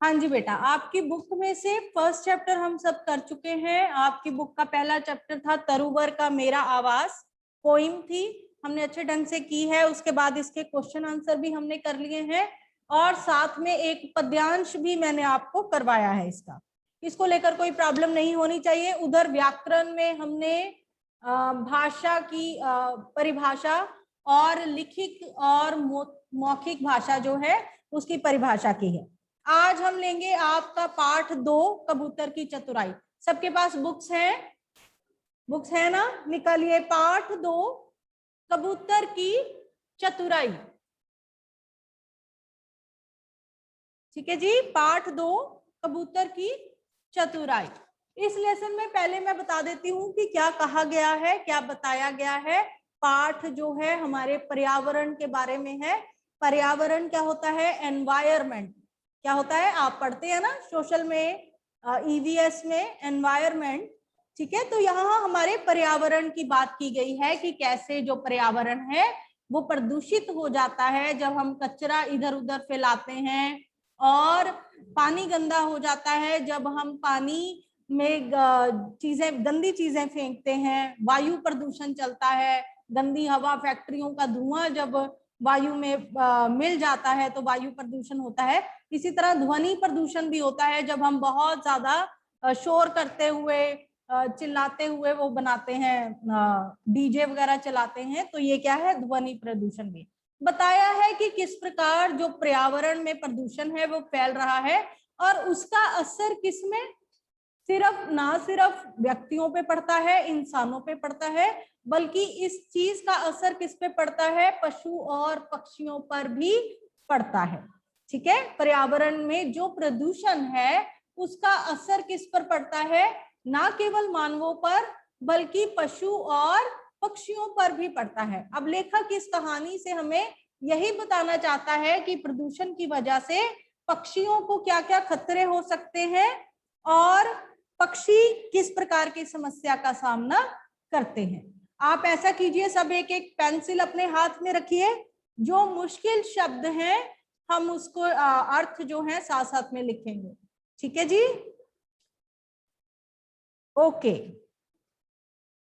हाँ जी बेटा, आपकी बुक में से फर्स्ट चैप्टर हम सब कर चुके हैं। आपकी बुक का पहला चैप्टर था तरुवर का मेरा आवास, पोइम थी, हमने अच्छे ढंग से की है। उसके बाद इसके क्वेश्चन आंसर भी हमने कर लिए हैं और साथ में एक पद्यांश भी मैंने आपको करवाया है। इसको लेकर कोई प्रॉब्लम नहीं होनी चाहिए। उधर व्याकरण में हमने भाषा की परिभाषा और लिखित और मौखिक भाषा जो है उसकी परिभाषा की है। आज हम लेंगे आपका पाठ 2 कबूतर की चतुराई। सबके पास बुक्स हैं? बुक्स है ना? निकालिए पाठ 2 कबूतर की चतुराई। ठीक है जी, पाठ 2 कबूतर की चतुराई। इस लेसन में पहले मैं बता देती हूं कि क्या कहा गया है, क्या बताया गया है। पाठ जो है हमारे पर्यावरण के बारे में है। पर्यावरण क्या होता है? एनवायरमेंट। क्या होता है? आप पढ़ते हैं ना सोशल में, ईवीएस में, एनवायरमेंट। ठीक है, तो यहाँ हमारे पर्यावरण की बात की गई है कि कैसे जो पर्यावरण है वो प्रदूषित हो जाता है जब हम कचरा इधर उधर फैलाते हैं, और पानी गंदा हो जाता है जब हम पानी में चीजें, गंदी चीजें फेंकते हैं। वायु प्रदूषण चलता है, गंदी हवा, फैक्ट्रियों का धुआं जब वायु में मिल जाता है तो वायु प्रदूषण होता है। इसी तरह ध्वनि प्रदूषण भी होता है जब हम बहुत ज्यादा शोर करते हुए, चिल्लाते हुए वो बनाते हैं, डीजे वगैरह चलाते हैं, तो ये क्या है? ध्वनि प्रदूषण भी। बताया है कि किस प्रकार जो पर्यावरण में प्रदूषण है वो फैल रहा है और उसका असर किसमें? सिर्फ व्यक्तियों पे पड़ता है, इंसानों पे पड़ता है, बल्कि इस चीज का असर किस पे पड़ता है? पशु और पक्षियों पर भी पड़ता है। ठीक है, पर्यावरण में जो प्रदूषण है उसका असर किस पर पड़ता है? ना केवल मानवों पर बल्कि पशु और पक्षियों पर भी पड़ता है। अब लेखक इस कहानी से हमें यही बताना चाहता है कि प्रदूषण की वजह से पक्षियों को क्या क्या खतरे हो सकते हैं और पक्षी किस प्रकार की समस्या का सामना करते हैं। आप ऐसा कीजिए, सब एक एक पेंसिल अपने हाथ में रखिए। जो मुश्किल शब्द हैं हम उसको अर्थ जो है साथ साथ में लिखेंगे। ठीक है जी, ओके।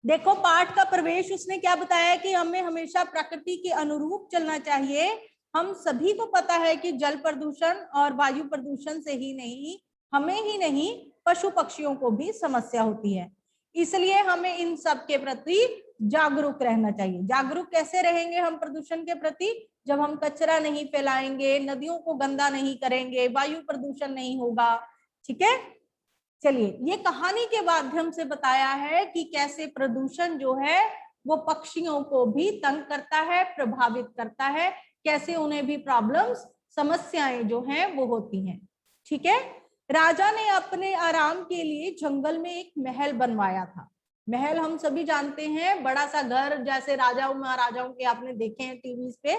देखो पाठ का प्रवेश उसने क्या बताया कि हमें हमेशा प्रकृति के अनुरूप चलना चाहिए। हम सभी को पता है कि जल प्रदूषण और वायु प्रदूषण से ही नहीं, हमें ही नहीं, पशु पक्षियों को भी समस्या होती है। इसलिए हमें इन सब के प्रति जागरूक रहना चाहिए। जागरूक कैसे रहेंगे हम प्रदूषण के प्रति? जब हम कचरा नहीं फैलाएंगे, नदियों को गंदा नहीं करेंगे, वायु प्रदूषण नहीं होगा। ठीक है, चलिए, ये कहानी के माध्यम से बताया है कि कैसे प्रदूषण जो है वो पक्षियों को भी तंग करता है, प्रभावित करता है, कैसे उन्हें भी प्रॉब्लम्स, समस्याएं जो हैं वो होती हैं। ठीक है, राजा ने अपने आराम के लिए जंगल में एक महल बनवाया था। महल हम सभी जानते हैं, बड़ा सा घर, जैसे राजाओं महाराजाओं के आपने देखे हैं टीवी पे।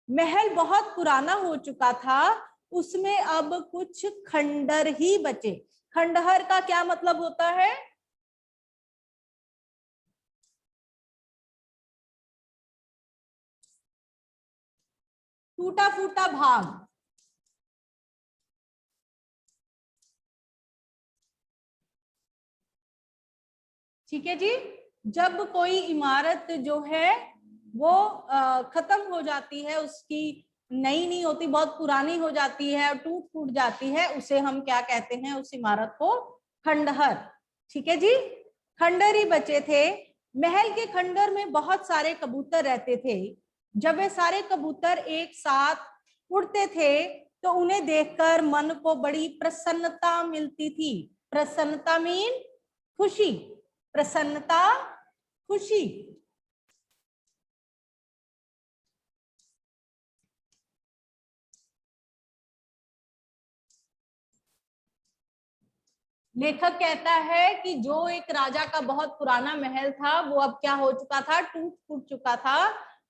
महल बहुत पुराना हो चुका था, उसमें अब कुछ खंडर ही बचे। खंडहर का क्या मतलब होता है? टूटा फूटा भाग। ठीक है जी, जब कोई इमारत जो है वो खत्म हो जाती है, उसकी नई नहीं होती, बहुत पुरानी हो जाती है और टूट फूट जाती है, उसे हम क्या कहते हैं? उस इमारत को खंडहर। ठीक है जी, खंडर ही बचे थे। महल के खंडर में बहुत सारे कबूतर रहते थे। जब वे सारे कबूतर एक साथ उड़ते थे तो उन्हें देखकर मन को बड़ी प्रसन्नता मिलती थी। प्रसन्नता मीन खुशी, प्रसन्नता, खुशी। लेखक कहता है कि जो एक राजा का बहुत पुराना महल था वो अब क्या हो चुका था? टूट फूट चुका था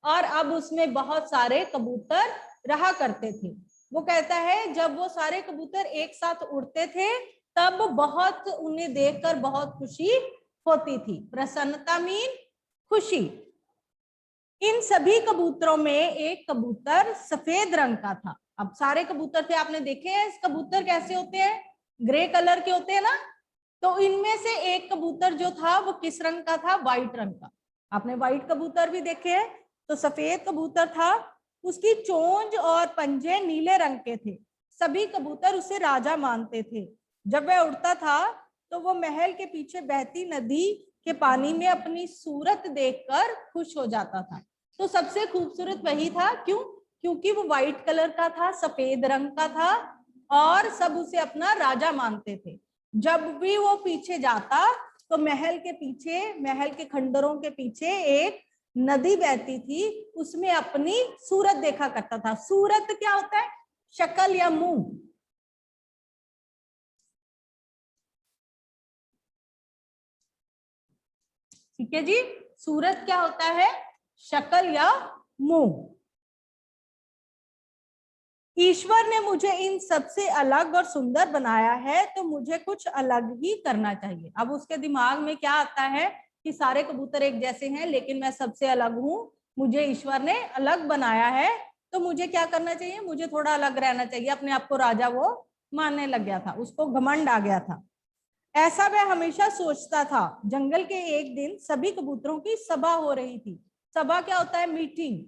और अब उसमें बहुत सारे कबूतर रहा करते थे। वो कहता है जब वो सारे कबूतर एक साथ उड़ते थे तब बहुत उन्हें देखकर बहुत खुशी होती थी। प्रसन्नता मीन खुशी। इन सभी कबूतरों में एक कबूतर सफेद रंग का था। अब सारे कबूतर थे, आपने देखे हैं कबूतर कैसे होते हैं, ग्रे कलर के होते हैं ना। तो इनमें से एक कबूतर जो था वो किस रंग का था, व्हाइट रंग का। आपने व्हाइट कबूतर भी देखे हैं। तो सफेद कबूतर था, उसकी चोंच और पंजे नीले रंग के थे। सभी कबूतर उसे राजा मानते थे। जब वह उड़ता था तो वो महल के पीछे बहती नदी के पानी में अपनी सूरत देखकर खुश हो जाता था। तो सबसे खूबसूरत वही था, क्यों, क्योंकि वो व्हाइट कलर का था, सफेद रंग का था और सब उसे अपना राजा मानते थे। जब भी वो पीछे जाता तो महल के पीछे, महल के खंडरों के पीछे एक नदी बहती थी, उसमें अपनी सूरत देखा करता था। सूरत क्या होता है, शक्ल या मुंह। ठीक है जी, सूरत क्या होता है, शक्ल या मुंह। ईश्वर ने मुझे इन सबसे अलग और सुंदर बनाया है, तो मुझे कुछ अलग ही करना चाहिए। अब उसके दिमाग में क्या आता है कि सारे कबूतर एक जैसे हैं, लेकिन मैं सबसे अलग हूं, मुझे ईश्वर ने अलग बनाया है, तो मुझे क्या करना चाहिए, मुझे थोड़ा अलग रहना चाहिए। अपने आप को राजा वो मानने लग गया था, उसको घमंड आ गया था। ऐसा वह हमेशा सोचता था। जंगल के एक दिन सभी कबूतरों की सभा हो रही थी। सभा क्या होता है, मीटिंग।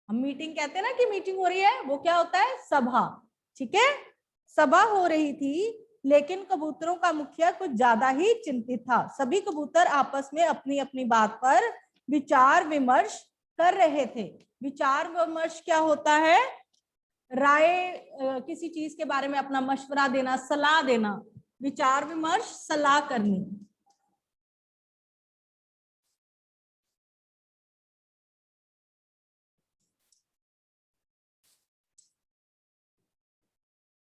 हम मीटिंग कहते हैं ना कि मीटिंग हो रही है, वो क्या होता है, सभा। ठीक है, सभा हो रही थी, लेकिन कबूतरों का मुखिया कुछ ज्यादा ही चिंतित था। सभी कबूतर आपस में अपनी अपनी बात पर विचार विमर्श कर रहे थे। विचार विमर्श क्या होता है, राय, किसी चीज के बारे में अपना मशवरा देना, सलाह देना। विचार विमर्श, सलाह करनी।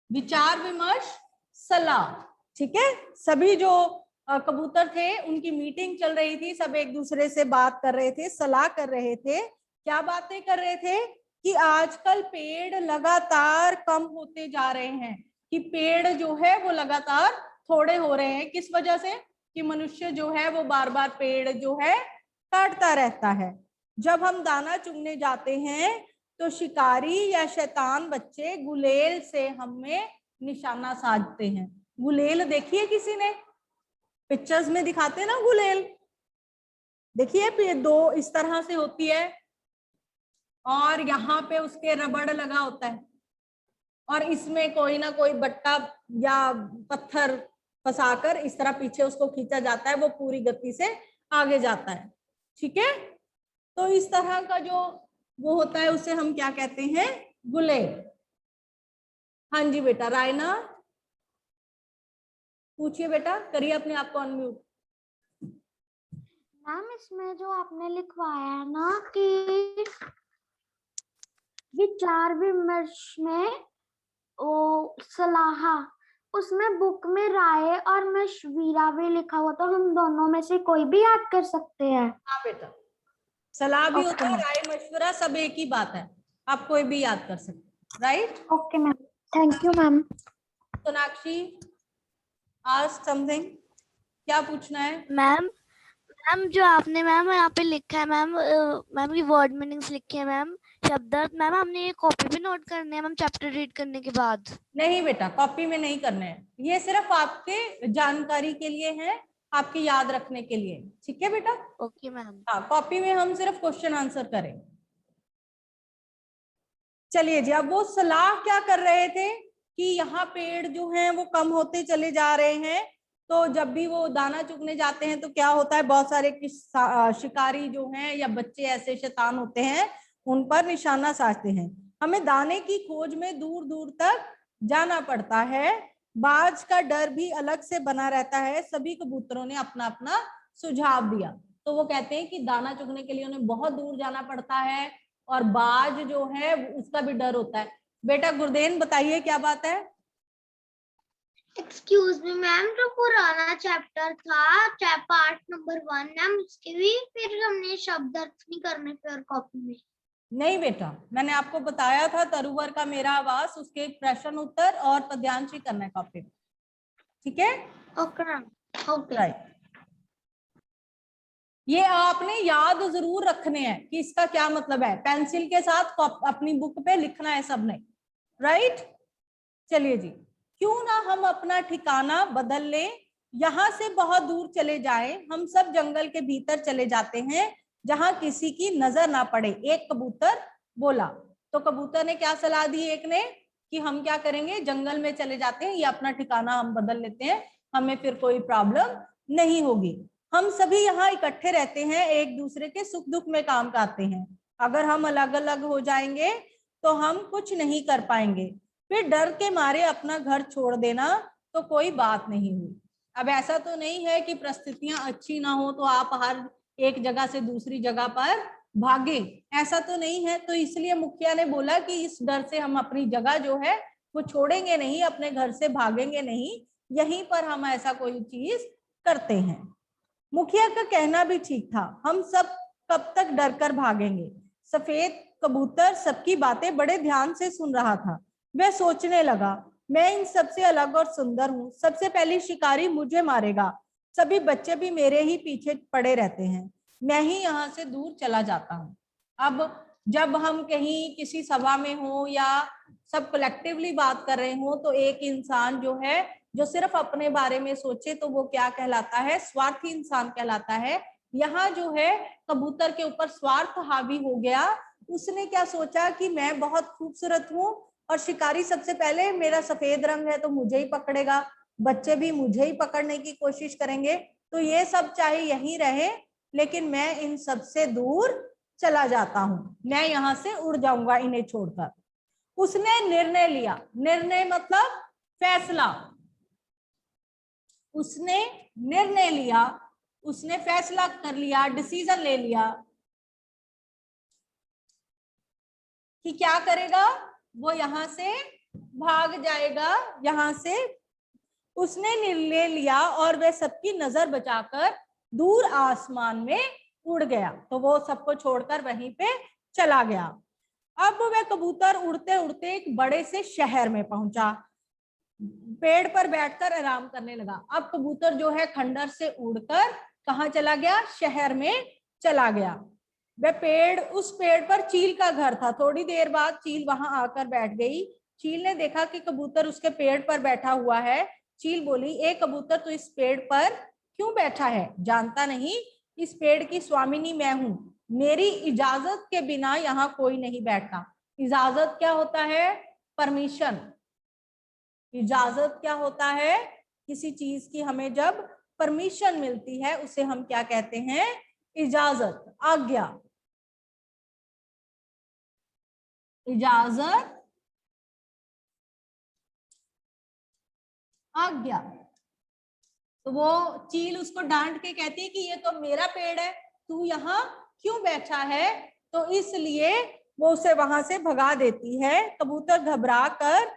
विचार विमर्श, सलाह। ठीक है, सभी जो कबूतर थे उनकी मीटिंग चल रही थी, सब एक दूसरे से बात कर रहे थे, सलाह कर रहे थे। क्या बातें कर रहे थे कि आजकल पेड़ लगातार कम होते जा रहे हैं, कि पेड़ जो है वो लगातार थोड़े हो रहे हैं। किस वजह से, कि मनुष्य जो है वो बार बार पेड़ जो है काटता रहता है। जब हम दाना चुगने जाते हैं तो शिकारी या शैतान बच्चे गुलेल से हमें निशाना साधते हैं। गुलेल देखिए किसी ने, पिक्चर्स में दिखाते हैं ना गुलेल, देखिए दो इस तरह से होती है और यहाँ पे उसके रबड़ लगा होता है और इसमें कोई ना कोई बट्टा या पत्थर फंसाकर इस तरह पीछे उसको खींचा जाता है, वो पूरी गति से आगे जाता है। ठीक है, तो इस तरह का जो वो होता है उसे हम क्या कहते हैं, गुलेल। हाँ जी बेटा, रायना पूछिए बेटा, करिए अपने आप को अनम्यूट। मैम इसमें जो आपने लिखवाया है ना कि विचार विमर्श में वो सलाह, उसमें बुक में राय और मशविरा भी लिखा हुआ, तो हम दोनों में से कोई भी याद कर सकते हैं। हाँ बेटा, सलाह भी होता है, मैम। राय मशवरा सब एक ही बात है, आप कोई भी याद कर सकते। Right, okay ma'am, thank you ma'am. Sonakshi ask something, क्या पूछना है। मैम मैम जो आपने मैम यहाँ पे लिखा है मैम, मैम की वर्ड मीनिंग्स लिखे हैं मैम, शब्दार्थ मैम हमने ये कॉपी पे नोट करने हैं मैम चैप्टर रीड करने के बाद। नहीं बेटा, कॉपी में नहीं करने हैं, ये सिर्फ आपके जानकारी के लिए है, आपके याद रखने के लिए। ठीक है बेटा, ओके मैम। हाँ, कॉपी में हम सिर्फ क्वेश्चन आंसर करें। चलिए जी, अब वो सलाह क्या कर रहे थे कि यहाँ पेड़ जो हैं वो कम होते चले जा रहे हैं, तो जब भी वो दाना चुगने जाते हैं तो क्या होता है, बहुत सारे शिकारी जो हैं या बच्चे ऐसे शैतान होते हैं, उन पर निशाना साधते हैं। हमें दाने की खोज में दूर दूर तक जाना पड़ता है। बाज का डर भी अलग से बना रहता है। सभी कबूतरों ने अपना अपना सुझाव दिया। तो वो कहते हैं कि दाना चुगने के लिए उन्हें बहुत दूर जाना पड़ता है और बाज जो है उसका भी डर होता है। बेटा गुरदेन बताइए क्या बात है। एक्सक्यूज मी मैम, जो पुराना चैप्टर था पार्ट नंबर 1 मैम, उसके भी फिर हमने शब्द अर्थ नहीं करने पे और कॉपी में। नहीं बेटा, मैंने आपको बताया था तरुवर का मेरा आवास, उसके प्रश्न उत्तर और पद्यांश करना है कॉपी में। ठीक है, ओके मैम, ओके। राइट, ये आपने याद जरूर रखने हैं कि इसका क्या मतलब है। पेंसिल के साथ अपनी बुक पे लिखना है सबने। राइट। चलिए जी, क्यों ना हम अपना ठिकाना बदल लें, यहाँ से बहुत दूर चले जाएं, हम सब जंगल के भीतर चले जाते हैं जहां किसी की नजर ना पड़े, एक कबूतर बोला। तो कबूतर ने क्या सलाह दी एक ने, कि हम क्या करेंगे, जंगल में चले जाते हैं, ये अपना ठिकाना हम बदल लेते हैं, हमें फिर कोई प्रॉब्लम नहीं होगी। हम सभी यहाँ इकट्ठे रहते हैं, एक दूसरे के सुख दुख में काम करते हैं। अगर हम अलग अलग हो जाएंगे तो हम कुछ नहीं कर पाएंगे, फिर डर के मारे अपना घर छोड़ देना तो कोई बात नहीं हुई। अब ऐसा तो नहीं है कि परिस्थितियां अच्छी ना हो तो आप हर एक जगह से दूसरी जगह पर भागे, ऐसा तो नहीं है। तो इसलिए मुखिया ने बोला कि इस डर से हम अपनी जगह जो है वो छोड़ेंगे नहीं, अपने घर से भागेंगे नहीं, यहीं पर हम ऐसा कोई चीज करते हैं। मुखिया का कहना भी ठीक था, हम सब कब तक डर कर भागेंगे। सफेद कबूतर सबकी बातें बड़े ध्यान से सुन रहा था। वह सोचने लगा, मैं इन सबसे अलग और सुंदर हूँ, सबसे पहली शिकारी मुझे मारेगा, सभी बच्चे भी मेरे ही पीछे पड़े रहते हैं, मैं ही यहाँ से दूर चला जाता हूँ। अब जब हम कहीं किसी सभा में हो या सब कलेक्टिवली बात कर रहे हो तो एक इंसान जो है जो सिर्फ अपने बारे में सोचे तो वो क्या कहलाता है, स्वार्थी इंसान कहलाता है। यहाँ जो है कबूतर के ऊपर स्वार्थ हावी हो गया। उसने क्या सोचा कि मैं बहुत खूबसूरत हूँ और शिकारी सबसे पहले, मेरा सफेद रंग है तो मुझे ही पकड़ेगा, बच्चे भी मुझे ही पकड़ने की कोशिश करेंगे, तो ये सब चाहे यहीं रहे लेकिन मैं इन सब से दूर चला जाता हूँ, मैं यहाँ से उड़ जाऊंगा इन्हें छोड़कर। उसने निर्णय लिया, निर्णय मतलब फैसला, उसने निर्णय लिया, उसने फैसला कर लिया, डिसीजन ले लिया कि क्या करेगा, वो यहां से भाग जाएगा यहां से। उसने निर्णय लिया और वह सबकी नजर बचाकर दूर आसमान में उड़ गया। तो वो सबको छोड़कर वहीं पे चला गया। अब वह कबूतर उड़ते उड़ते एक बड़े से शहर में पहुंचा, पेड़ पर बैठकर आराम करने लगा। अब कबूतर जो है खंडर से उड़कर कहाँ चला गया, शहर में चला गया। वह पेड़, उस पेड़ पर चील का घर था। थोड़ी देर बाद चील वहां आकर बैठ गई। चील ने देखा कि कबूतर उसके पेड़ पर बैठा हुआ है। चील बोली, ए कबूतर, तू इस पेड़ पर क्यों बैठा है, जानता नहीं इस पेड़ की स्वामिनी मैं हूं, मेरी इजाजत के बिना यहाँ कोई नहीं बैठता। इजाजत क्या होता है, परमिशन। इजाजत क्या होता है, किसी चीज की हमें जब परमिशन मिलती है उसे हम क्या कहते हैं, इजाजत, आज्ञा। इजाजत, आज्ञा। तो वो चील उसको डांट के कहती है कि ये तो मेरा पेड़ है, तू यहाँ क्यों बैठा है, तो इसलिए वो उसे वहां से भगा देती है। कबूतर घबरा कर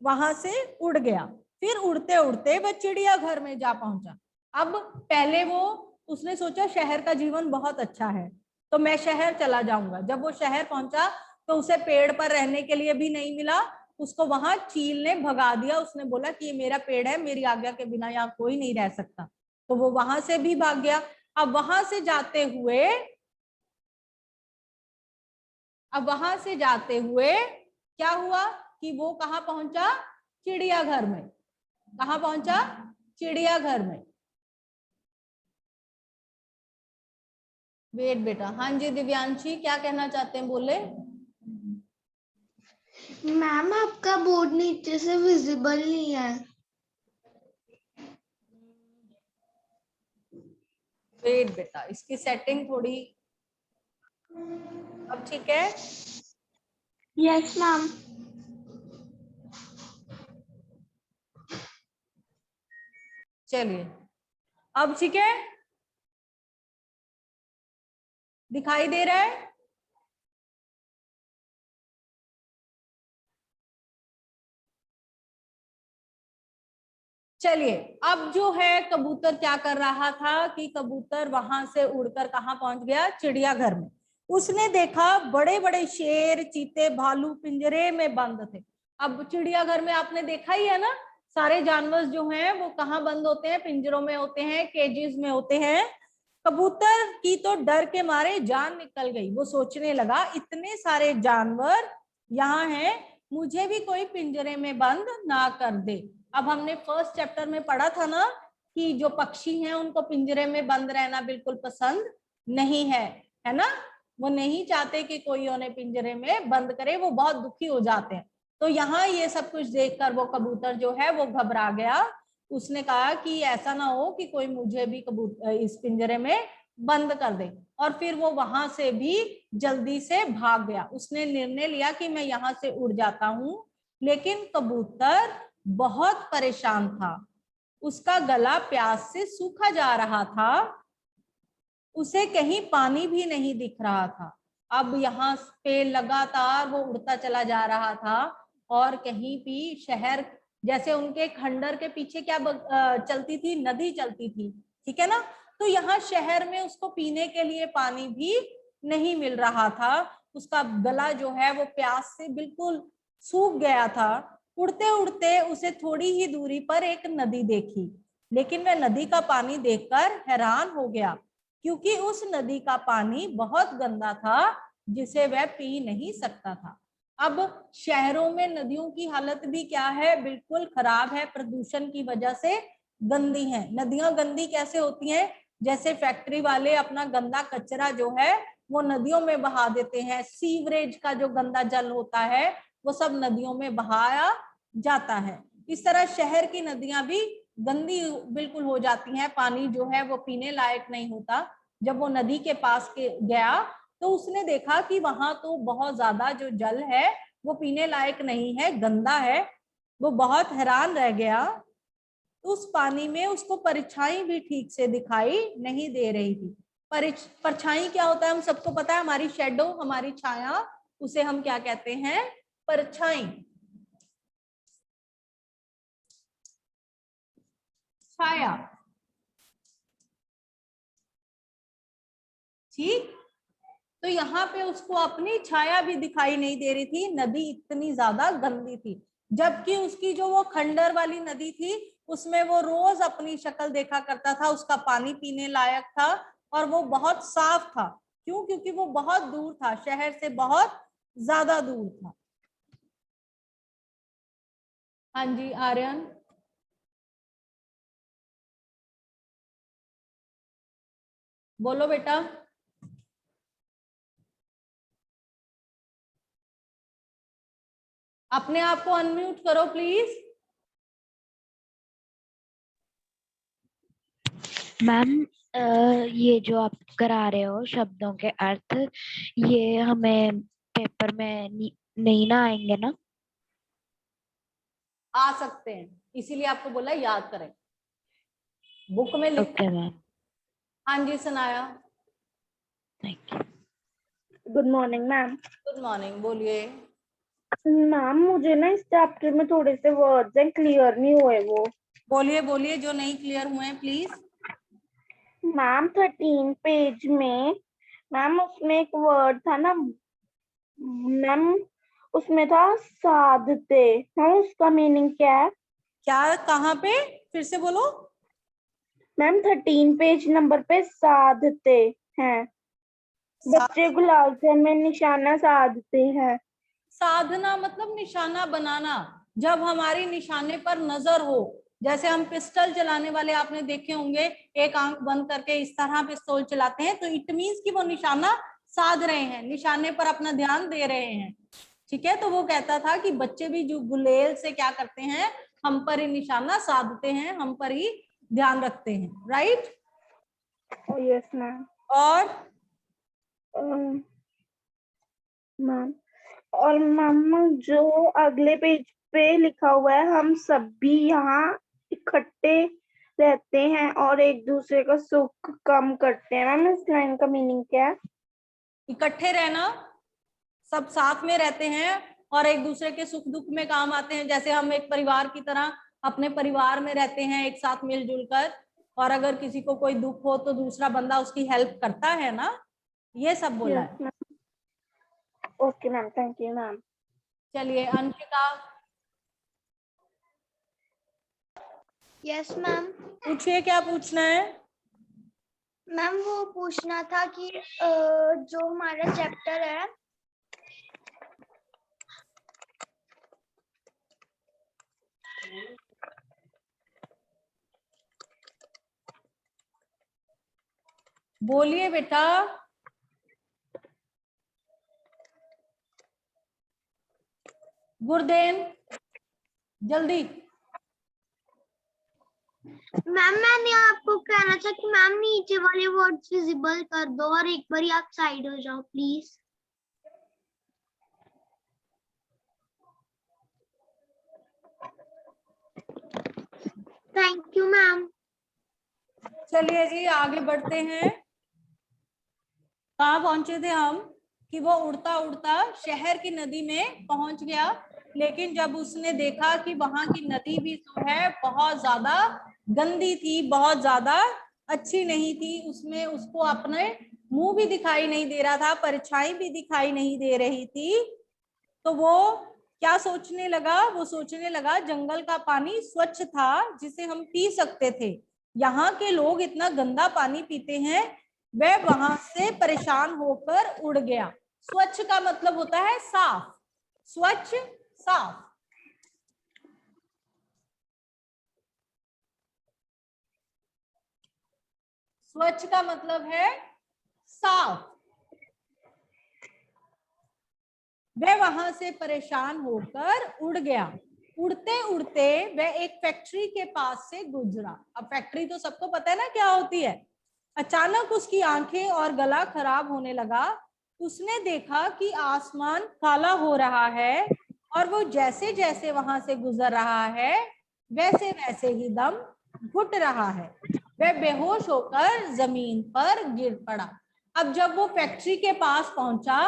वहां से उड़ गया। फिर उड़ते उड़ते वह चिड़ियाघर में जा पहुंचा। अब पहले वो, उसने सोचा शहर का जीवन बहुत अच्छा है तो मैं शहर चला जाऊंगा। जब वो शहर पहुंचा तो उसे पेड़ पर रहने के लिए भी नहीं मिला, उसको वहां चील ने भगा दिया। उसने बोला कि ये मेरा पेड़ है, मेरी आज्ञा के बिना यहाँ कोई नहीं रह सकता, तो वो वहां से भी भाग गया। अब वहां से जाते हुए क्या हुआ कि वो कहाँ पहुंचा, चिड़ियाघर में। कहाँ पहुंचा, चिड़ियाघर में। वेट बेटा, हाँ जी दिव्यांशी क्या कहना चाहते हैं, बोले। मैम आपका बोर्ड नीचे से विजिबल नहीं है। वेट बेटा, इसकी सेटिंग थोड़ी, अब ठीक है। Yes ma'am. चलिए अब ठीक है, दिखाई दे रहा है। चलिए अब जो है कबूतर क्या कर रहा था कि कबूतर वहां से उड़कर कहाँ पहुंच गया, चिड़ियाघर में। उसने देखा बड़े बड़े शेर, चीते, भालू पिंजरे में बंद थे। अब चिड़ियाघर में आपने देखा ही है ना, सारे जानवर जो हैं वो कहाँ बंद होते हैं, पिंजरों में होते हैं, केजेस में होते हैं। कबूतर की तो डर के मारे जान निकल गई। वो सोचने लगा, इतने सारे जानवर यहाँ हैं, मुझे भी कोई पिंजरे में बंद ना कर दे। अब हमने फर्स्ट चैप्टर में पढ़ा था ना कि जो पक्षी हैं उनको पिंजरे में बंद रहना बिल्कुल पसंद नहीं है ना। वो नहीं चाहते कि कोई उन्हें पिंजरे में बंद करे, वो बहुत दुखी हो जाते हैं। तो यहाँ ये सब कुछ देखकर वो कबूतर जो है वो घबरा गया। उसने कहा कि ऐसा ना हो कि कोई मुझे भी इस पिंजरे में बंद कर दे, और फिर वो वहां से भी जल्दी से भाग गया। उसने निर्णय लिया कि मैं यहाँ से उड़ जाता हूँ। लेकिन कबूतर बहुत परेशान था, उसका गला प्यास से सूखा जा रहा था, उसे कहीं पानी भी नहीं दिख रहा था। अब यहाँ पे लगातार वो उड़ता चला जा रहा था, और कहीं भी शहर, जैसे उनके खंडर के पीछे क्या चलती थी, नदी चलती थी, ठीक है ना। तो यहाँ शहर में उसको पीने के लिए पानी भी नहीं मिल रहा था। उसका गला जो है वो प्यास से बिल्कुल सूख गया था। उड़ते उड़ते उसे थोड़ी ही दूरी पर एक नदी देखी, लेकिन वह नदी का पानी देखकर हैरान हो गया, क्योंकि उस नदी का पानी बहुत गंदा था, जिसे वह पी नहीं सकता था। अब शहरों में नदियों की हालत भी क्या है, बिल्कुल खराब है, प्रदूषण की वजह से गंदी है। नदियां गंदी कैसे होती हैं, जैसे फैक्ट्री वाले अपना गंदा कचरा जो है वो नदियों में बहा देते हैं। सीवरेज का जो गंदा जल होता है वो सब नदियों में बहाया जाता है। इस तरह शहर की नदियां भी गंदी बिल्कुल हो जाती हैं, पानी जो है वो पीने लायक नहीं होता। जब वो नदी के पास के गया तो उसने देखा कि वहां तो बहुत ज्यादा जो जल है वो पीने लायक नहीं है, गंदा है। वो बहुत हैरान रह गया। उस पानी में उसको परछाई भी ठीक से दिखाई नहीं दे रही थी। परछाई क्या होता है हम सबको पता है, हमारी शेडो, हमारी छाया, उसे हम क्या कहते हैं, परछाई, छाया, ठीक। तो यहाँ पे उसको अपनी छाया भी दिखाई नहीं दे रही थी, नदी इतनी ज्यादा गंदी थी। जबकि उसकी जो वो खंडर वाली नदी थी उसमें वो रोज अपनी शक्ल देखा करता था, उसका पानी पीने लायक था और वो बहुत साफ था। क्यों? क्योंकि वो बहुत दूर था, शहर से बहुत ज्यादा दूर था। हाँ जी आर्यन, बोलो बेटा। अपने आप को अनम्यूट करो प्लीज। मैम ये जो आप करा रहे हो शब्दों के अर्थ, ये हमें पेपर में नहीं ना आएंगे ना? आ सकते हैं, इसीलिए आपको बोला याद करें, बुक में लिख। ओके मैम, हाँ जी सुनाया। Thank you. Good morning ma'am. Good morning, बोलिए। मैम मुझे ना इस चैप्टर में थोड़े से वर्ड्स हैं, क्लियर नहीं हुए वो। बोलिए बोलिए, जो नहीं क्लियर हुए हैं प्लीज। मैम 13 पेज में मैम उसमें एक वर्ड था ना मैम, उसमें था साधते। मैम उसका मीनिंग क्या है? क्या, कहाँ पे, फिर से बोलो। मैम 13 पेज नंबर पे साधते हैं, बच्चे गुलाल से में निशाना साधते हैं। साधना मतलब निशाना बनाना, जब हमारी निशाने पर नजर हो। जैसे हम पिस्टल चलाने वाले आपने देखे होंगे, एक आंख बंद करके इस तरह पिस्तौल चलाते हैं, तो इट मीन्स कि वो निशाना साध रहे हैं, निशाने पर अपना ध्यान दे रहे हैं, ठीक है। तो वो कहता था कि बच्चे भी जो गुलेल से क्या करते हैं, हम पर ही निशाना साधते हैं, हम पर ही ध्यान रखते हैं, राइट। Yes ma'am. और मैम और मैम जो अगले पेज पे लिखा हुआ है, हम सब भी यहाँ इकट्ठे रहते हैं और एक दूसरे का सुख कम करते हैं। मैम इस लाइन का मीनिंग क्या है? इकट्ठे रहना, सब साथ में रहते हैं और एक दूसरे के सुख दुख में काम आते हैं। जैसे हम एक परिवार की तरह अपने परिवार में रहते हैं एक साथ मिलजुल कर, और अगर किसी को कोई दुख हो तो दूसरा बंदा उसकी हेल्प करता है ना, ये सब बोला है। Okay ma'am, thank you ma'am. चलिए अंशिका, यस मैम। पूछिए क्या पूछना है। मैम वो पूछना था कि जो हमारा चैप्टर है बोलिए बेटा। गुरदेन जल्दी। मैम मैंने आपको कहना था कि मैम नीचे वाले वर्ड्स विजिबल कर दो और एक बार आप साइड हो जाओ प्लीज। Thank you ma'am. चलिए जी आगे बढ़ते हैं। कहाँ पहुंचे थे हम कि वो उड़ता उड़ता शहर की नदी में पहुंच गया, लेकिन जब उसने देखा कि वहां की नदी भी जो है बहुत ज्यादा गंदी थी, बहुत ज्यादा अच्छी नहीं थी, उसमें उसको अपने मुंह भी दिखाई नहीं दे रहा था, परछाई भी दिखाई नहीं दे रही थी, तो वो क्या सोचने लगा? वो सोचने लगा जंगल का पानी स्वच्छ था जिसे हम पी सकते थे, यहाँ के लोग इतना गंदा पानी पीते हैं। वह वहां से परेशान होकर उड़ गया। स्वच्छ का मतलब होता है साफ, स्वच्छ साफ। स्वच्छ का मतलब है साफ। वह वहां से परेशान होकर उड़ गया। उड़ते उड़ते वह एक फैक्ट्री के पास से गुजरा। अब फैक्ट्री तो सबको पता है ना क्या होती है। अचानक उसकी आंखें और गला खराब होने लगा। उसने देखा कि आसमान काला हो रहा है और वो जैसे जैसे वहां से गुजर रहा है वैसे वैसे ही दम घुट रहा है। वह बेहोश होकर जमीन पर गिर पड़ा। अब जब वो फैक्ट्री के पास पहुंचा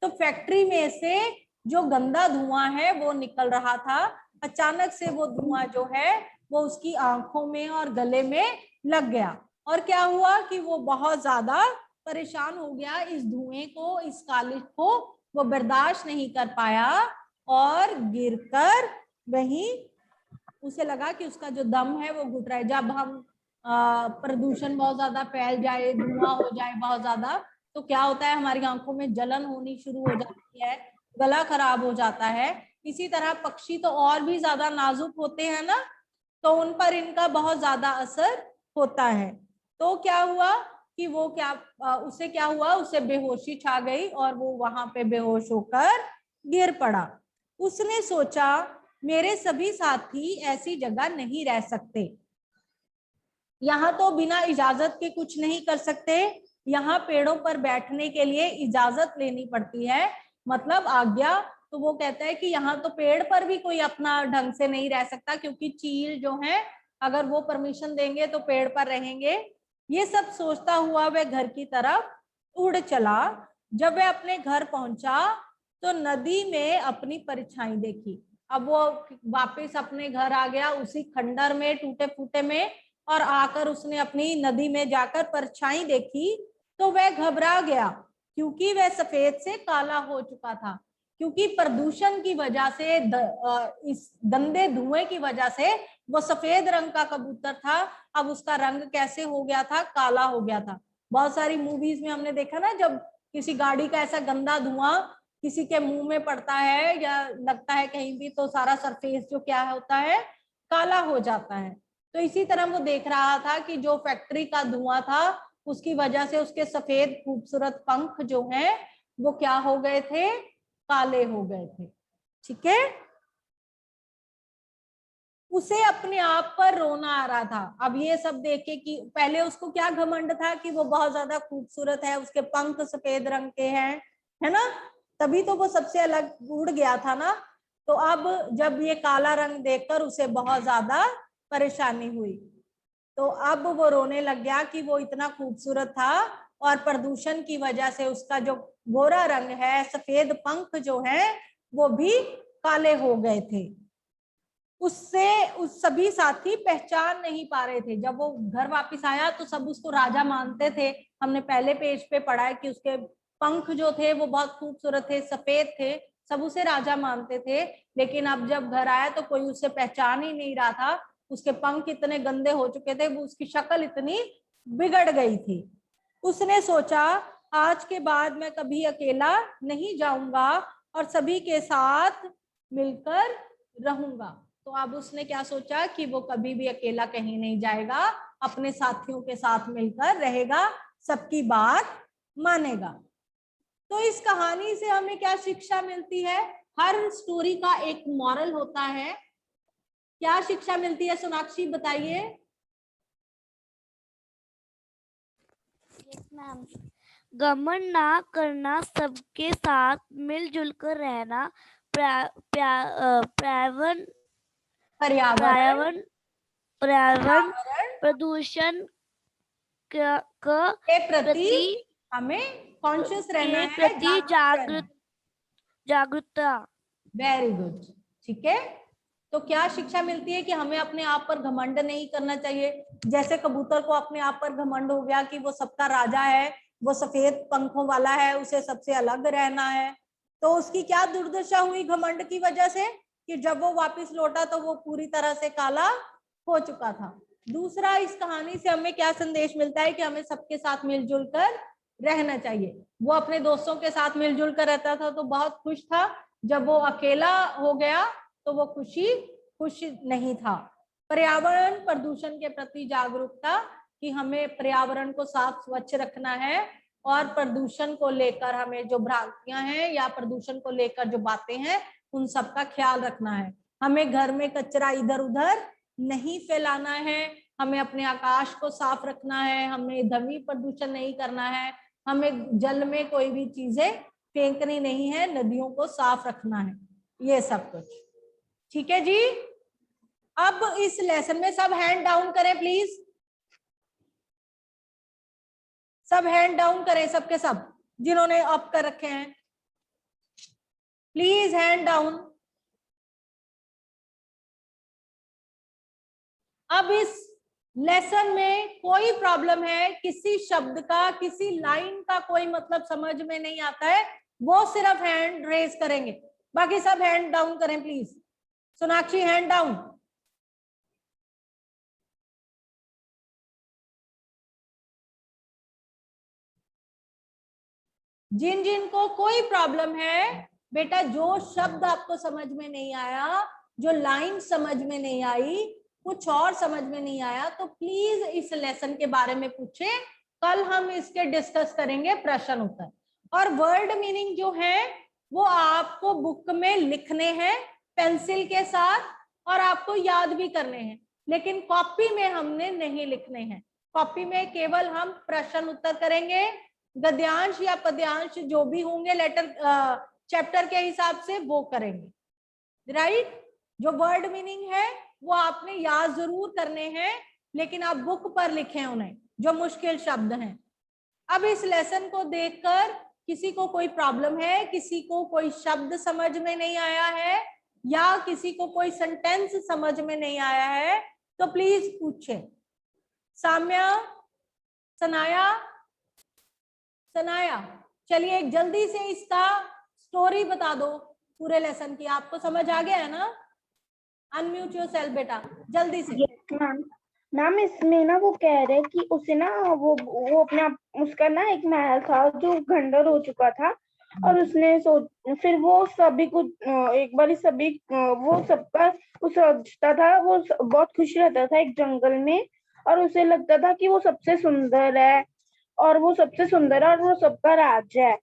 तो फैक्ट्री में से जो गंदा धुआं है वो निकल रहा था। अचानक से वो धुआं जो है वो उसकी आंखों में और गले में लग गया, और क्या हुआ कि वो बहुत ज्यादा परेशान हो गया। इस धुएं को, इस कालिख को वो बर्दाश्त नहीं कर पाया और गिरकर वहीं उसे लगा कि उसका जो दम है वो घुट रहा है। जब हम प्रदूषण बहुत ज्यादा फैल जाए, धुआं हो जाए बहुत ज्यादा, तो क्या होता है, हमारी आंखों में जलन होनी शुरू हो जाती है, गला खराब हो जाता है। इसी तरह पक्षी तो और भी ज्यादा नाजुक होते हैं ना, तो उन पर इनका बहुत ज्यादा असर होता है। तो क्या हुआ कि वो उसे क्या हुआ, उसे बेहोशी छा गई और वो वहां पे बेहोश होकर गिर पड़ा। उसने सोचा मेरे सभी साथी ऐसी जगह नहीं रह सकते, यहाँ तो बिना इजाजत के कुछ नहीं कर सकते, यहाँ पेड़ों पर बैठने के लिए इजाजत लेनी पड़ती है, मतलब आज्ञा। तो वो कहता है कि यहाँ तो पेड़ पर भी कोई अपना ढंग से नहीं रह सकता, क्योंकि चील जो है अगर वो परमिशन देंगे तो पेड़ पर रहेंगे। ये सब सोचता हुआ वह घर की तरफ उड़ चला। जब वह अपने घर पहुंचा तो नदी में अपनी परछाई देखी। अब वो वापस अपने घर आ गया उसी खंडर में, टूटे फूटे में, और आकर उसने अपनी नदी में जाकर परछाई देखी तो वह घबरा गया, क्योंकि वह सफेद से काला हो चुका था। क्योंकि प्रदूषण की वजह से, इस गंदे धुएं की वजह से वो सफेद रंग का कबूतर था, अब उसका रंग कैसे हो गया था, काला हो गया था। बहुत सारी मूवीज में हमने देखा ना, जब किसी गाड़ी का ऐसा गंदा धुआं किसी के मुंह में पड़ता है या लगता है कहीं भी, तो सारा सरफेस जो क्या होता है, काला हो जाता है। तो इसी तरह वो देख रहा था कि जो फैक्ट्री का धुआं था उसकी वजह से उसके सफेद खूबसूरत पंख जो हैं वो क्या हो गए थे, काले हो गए थे। ठीक है। उसे अपने आप पर रोना आ रहा था। अब ये सब देखे कि पहले उसको क्या घमंड था कि वो बहुत ज्यादा खूबसूरत है, उसके पंख सफेद रंग के हैं, है ना, तभी तो वो सबसे अलग उड़ गया था ना। तो अब जब ये काला रंग देखकर उसे बहुत ज्यादा परेशानी हुई, तो अब वो रोने लग गया कि वो इतना खूबसूरत था और प्रदूषण की वजह से उसका जो गोरा रंग है, सफेद पंख जो है, वो भी काले हो गए थे। उससे उस सभी साथी पहचान नहीं पा रहे थे। जब वो घर वापस आया तो सब उसको राजा मानते थे। हमने पहले पेज पे पढ़ा है कि उसके पंख जो थे वो बहुत खूबसूरत थे, सफेद थे, सब उसे राजा मानते थे। लेकिन अब जब घर आया तो कोई उसे पहचान ही नहीं रहा था, उसके पंख इतने गंदे हो चुके थे, वो उसकी शक्ल इतनी बिगड़ गई थी। उसने सोचा आज के बाद मैं कभी अकेला नहीं जाऊंगा और सभी के साथ मिलकर रहूंगा। तो अब उसने क्या सोचा कि वो कभी भी अकेला कहीं नहीं जाएगा, अपने साथियों के साथ मिलकर रहेगा, सबकी बात मानेगा। तो इस कहानी से हमें क्या शिक्षा मिलती है? हर स्टोरी का एक मॉरल होता है। क्या शिक्षा मिलती है सोनाक्षी, बताइए। Yes ma'am. घमंड ना करना, सबके साथ मिलजुल कर रहना, पर्यावरण पर्यावरण पर्यावरण प्रदूषण के के प्रति प्रति हमें कॉन्शियस रहना है, प्रति जागरूकता। वेरी गुड, ठीक है। तो क्या शिक्षा मिलती है कि हमें अपने आप पर घमंड नहीं करना चाहिए। जैसे कबूतर को अपने आप पर घमंड हो गया कि वो सबका राजा है, वो सफेद पंखों वाला है, उसे सबसे अलग रहना है। तो उसकी क्या दुर्दशा हुई घमंड की वजह से कि जब वो वापस लौटा तो वो पूरी तरह से काला हो चुका था। दूसरा, इस कहानी से हमें क्या संदेश मिलता है कि हमें सबके साथ मिलजुल कर रहना चाहिए। वो अपने दोस्तों के साथ मिलजुल कर रहता था तो बहुत खुश था, जब वो अकेला हो गया तो वो खुश नहीं था। पर्यावरण प्रदूषण के प्रति जागरूकता कि हमें पर्यावरण को साफ स्वच्छ रखना है और प्रदूषण को लेकर हमें जो भ्रांतियां हैं या प्रदूषण को लेकर जो बातें हैं उन सब का ख्याल रखना है। हमें घर में कचरा इधर उधर नहीं फैलाना है, हमें अपने आकाश को साफ रखना है, हमें ध्वनि प्रदूषण नहीं करना है, हमें जल में कोई भी चीजें फेंकनी नहीं है, नदियों को साफ रखना है, ये सब कुछ। ठीक है जी। अब इस लेसन में सब हैंड डाउन करें प्लीज, सब हैंड डाउन करें, सबके सब जिन्होंने अप कर रखे हैं प्लीज हैंड डाउन। अब इस लेसन में कोई प्रॉब्लम है, किसी शब्द का किसी लाइन का कोई मतलब समझ में नहीं आता है, वो सिर्फ हैंड रेज करेंगे, बाकी सब हैंड डाउन करें प्लीज। Sonakshi hand down. जिन जिन को कोई प्रॉब्लम है बेटा, जो शब्द आपको समझ में नहीं आया, जो लाइन समझ में नहीं आई, कुछ और समझ में नहीं आया, तो प्लीज इस लेसन के बारे में पूछे। कल हम इसके डिस्कस करेंगे प्रश्न उत्तर। और वर्ड मीनिंग जो है वो आपको बुक में लिखने हैं पेंसिल के साथ और आपको याद भी करने हैं, लेकिन कॉपी में हमने नहीं लिखने हैं। कॉपी में केवल हम प्रश्न उत्तर करेंगे, गद्यांश या पद्यांश जो भी होंगे लेटर चैप्टर के हिसाब से वो करेंगे, राइट। जो वर्ड मीनिंग है वो आपने याद जरूर करने हैं, लेकिन आप बुक पर लिखें उन्हें, जो मुश्किल शब्द हैं। अब इस लेसन को देखकर किसी को कोई प्रॉब्लम है, किसी को कोई शब्द समझ में नहीं आया है या किसी को कोई सेंटेंस समझ में नहीं आया है तो प्लीज पूछे। साम्या, सनाया, सनाया, चलिए एक जल्दी से इसका स्टोरी बता दो पूरे लेसन की। आपको समझ आ गया है ना? अनम्यूट योरसेल्फ बेटा, जल्दी से। मैम इसमें ना वो कह रहे कि उसे ना वो अपने आप, उसका ना एक महल था जो खंडर हो चुका था और उसने फिर वो सभी कुछ एक बार सभी वो सबका वो सोचता था, वो बहुत खुश रहता था एक जंगल में और उसे लगता था कि वो सबसे सुंदर है और वो सबसे सुंदर है और वो सबका राजा है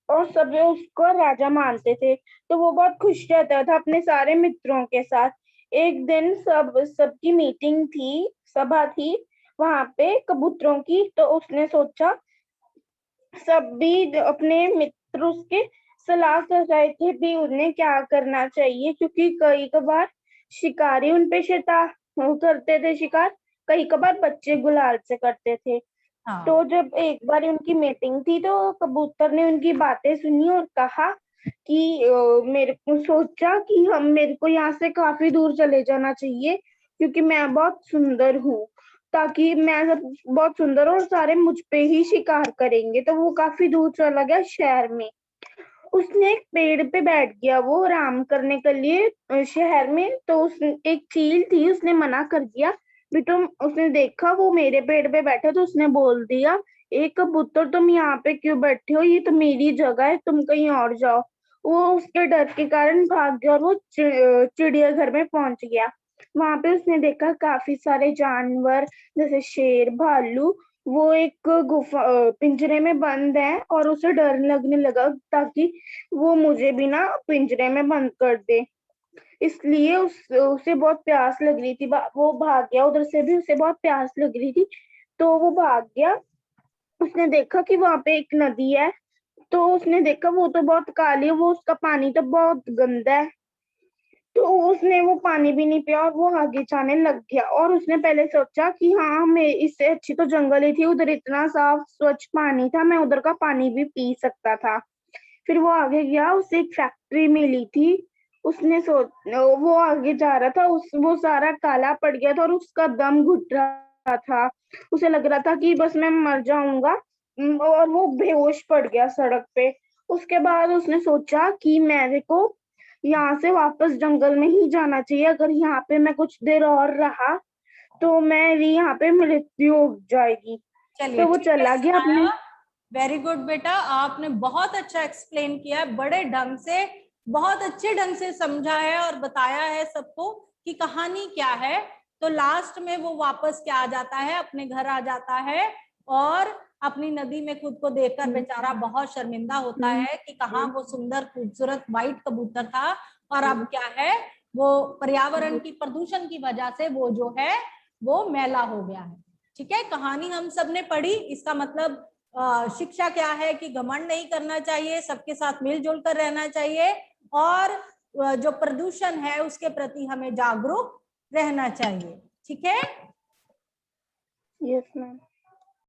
और सब उसको राजा मानते थे। तो वो बहुत खुश रहता था अपने सारे मित्रों के साथ। एक दिन सबकी मीटिंग थी, सभा थी वहां पे कबूतरों की। तो उसने सोचा, सभी अपने मित्र उसके सलाह कर रहे थे भी उन्हें क्या करना चाहिए, क्योंकि कई कबार शिकारी उन पे करते थे शिकार, कई कबार बच्चे गुलाल से करते थे। हाँ। तो जब एक बार उनकी मीटिंग थी तो कबूतर ने उनकी बातें सुनी और कहा कि मेरे को सोचा कि मेरे को यहाँ से काफी दूर चले जाना चाहिए क्योंकि मैं बहुत सुंदर हूँ, ताकि मैं बहुत सुंदर हूँ और सारे मुझ पे ही शिकार करेंगे। तो वो काफी दूर चला गया शहर में। उसने एक पेड़ पे बैठ गया वो आराम करने के लिए शहर में। तो उसने एक चील थी, उसने मना कर दिया भी तुम, उसने देखा वो मेरे पेड़ पे बैठे तो उसने बोल दिया, एक कबूतर तुम यहाँ पे क्यों बैठे हो, ये तो मेरी जगह है, तुम कहीं और जाओ। वो उसके डर के कारण भाग गया और वो चिड़ियाघर में पहुंच गया। वहां पे उसने देखा काफी सारे जानवर जैसे शेर, भालू, वो एक पिंजरे में बंद है और उसे डर लगने लगा ताकि वो मुझे भी ना पिंजरे में बंद कर दे। इसलिए उसे बहुत प्यास लग रही थी, वो भाग गया उधर से भी, उसे बहुत प्यास लग रही थी तो वो भाग गया। उसने देखा कि वहां पे एक नदी है, तो उसने देखा वो तो बहुत काली है, वो उसका पानी तो बहुत गंदा है, तो उसने वो पानी भी नहीं पिया और वो आगे जाने लग गया। और उसने पहले सोचा कि हाँ, मैं इससे अच्छी तो जंगल ही थी, उधर इतना साफ स्वच्छ पानी था, मैं उधर का पानी भी पी सकता था। फिर वो आगे गया, उसे एक फैक्ट्री मिली थी। उसने वो आगे जा रहा था, वो सारा काला पड़ गया था और उसका दम घुट रहा था, उसे लग रहा था कि बस मैं मर जाऊंगा। और वो बेहोश पड़ गया सड़क पे। उसके बाद उसने सोचा कि मेरे को यहाँ से वापस जंगल में ही जाना चाहिए, अगर यहाँ पे मैं कुछ देर और रहा तो मेरी यहाँ पे मृत्यु हो जाएगी। चलिए तो वो ठीक है, चला गया अपने। वेरी गुड बेटा, आपने बहुत अच्छा एक्सप्लेन किया है, बड़े ढंग से, बहुत अच्छे ढंग से समझा है और बताया है सबको कि कहानी क्या है। तो लास्ट में वो वापस क्या आ जाता है, अपने घर आ जाता है और अपनी नदी में खुद को देखकर बेचारा बहुत शर्मिंदा होता है कि कहाँ वो सुंदर खूबसूरत व्हाइट कबूतर था और अब क्या है, वो पर्यावरण की प्रदूषण की वजह से वो जो है वो मैला हो गया है। ठीक है, कहानी हम सब ने पढ़ी, इसका मतलब शिक्षा क्या है कि घमंड नहीं करना चाहिए, सबके साथ मिलजुल कर रहना चाहिए और जो प्रदूषण है उसके प्रति हमें जागरूक रहना चाहिए। ठीक है, यस मैम।